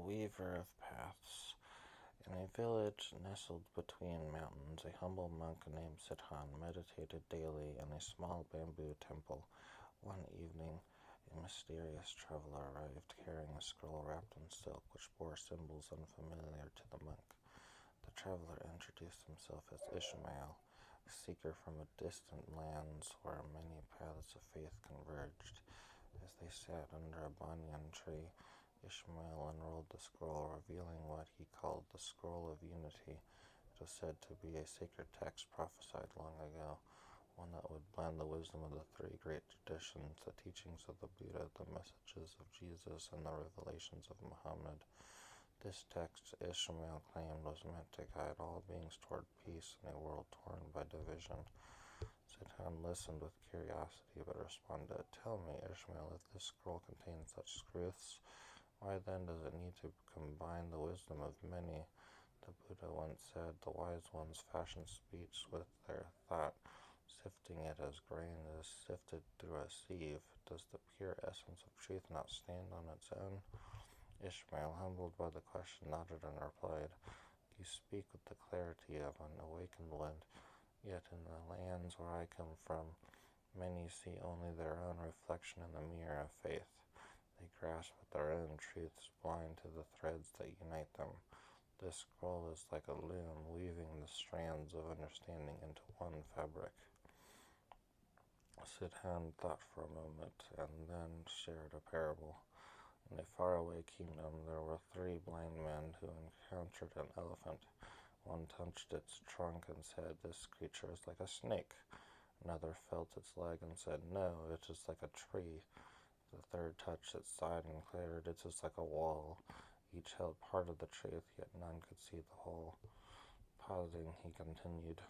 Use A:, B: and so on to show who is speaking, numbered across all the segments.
A: weaver of paths. In a village nestled between mountains, a humble monk named Siddhan meditated daily in a small bamboo temple. One evening, a mysterious traveler arrived carrying a scroll wrapped in silk which bore symbols unfamiliar to the monk. The traveler introduced himself as Ishmael, a seeker from a distant lands where many paths of faith converged. As they sat under a banyan tree, Ishmael unrolled the scroll, revealing what he called the Scroll of Unity. It was said to be a sacred text prophesied long ago, one that would blend the wisdom of the three great traditions, the teachings of the Buddha, the messages of Jesus, and the revelations of Muhammad. This text, Ishmael claimed, was meant to guide all beings toward peace in a world torn by division. Siddhan listened with curiosity, but responded, "Tell me, Ishmael, if this scroll contains such truths, why then does it need to combine the wisdom of many? The Buddha once said, the wise ones fashion speech with their thought, sifting it as grain is sifted through a sieve. Does the pure essence of truth not stand on its own?" Ishmael, humbled by the question, nodded and replied, "You speak with the clarity of an awakened wind, yet in the lands where I come from, many see only their own reflection in the mirror of faith. They grasp at their own truths, blind to the threads that unite them. This scroll is like a loom, weaving the strands of understanding into one fabric." Siddhan thought for a moment, and then shared a parable. In a faraway kingdom, there were 3 blind men who encountered an elephant. One touched its trunk and said, "This creature is like a snake." Another felt its leg and said, "No, it is like a tree." The third touched its side and declared, "It is like a wall." Each held part of the truth, yet none could see the whole. Pausing, he continued,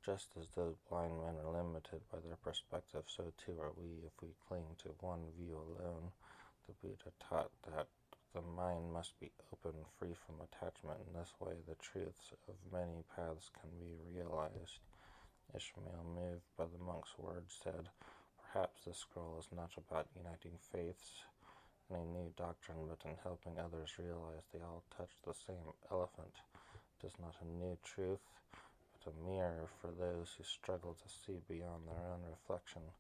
A: "Just as those blind men are limited by their perspective, so too are we if we cling to one view alone. The Buddha taught that the mind must be open, free from attachment. In this way, the truths of many paths can be realized." Ishmael, moved by the monk's words, said, "Perhaps this scroll is not about uniting faiths in a new doctrine, but in helping others realize they all touch the same elephant. It is not a new truth, but a mirror for those who struggle to see beyond their own reflection."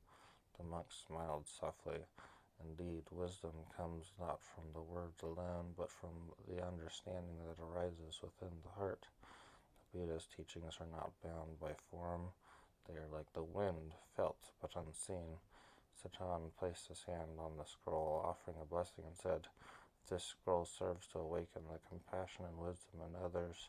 A: The monk smiled softly. "Indeed, wisdom comes not from the words alone, but from the understanding that arises within the heart. The Buddha's teachings are not bound by form. They are like the wind, felt but unseen." Siddhan placed his hand on the scroll, offering a blessing, and said, "If this scroll serves to awaken the compassion and wisdom in others,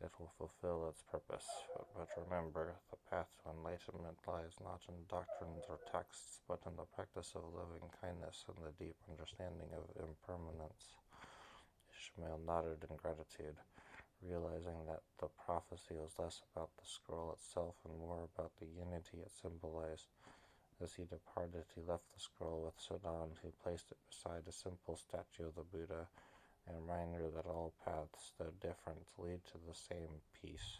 A: it will fulfill its purpose. But remember, the path to enlightenment lies not in doctrines or texts, but in the practice of loving kindness and the deep understanding of impermanence." Ishmael nodded in gratitude, realizing that the prophecy was less about the scroll itself and more about the unity it symbolized. As he departed, he left the scroll with Siddhan, who placed it beside a simple statue of the Buddha, a reminder that all paths, though different, lead to the same peace.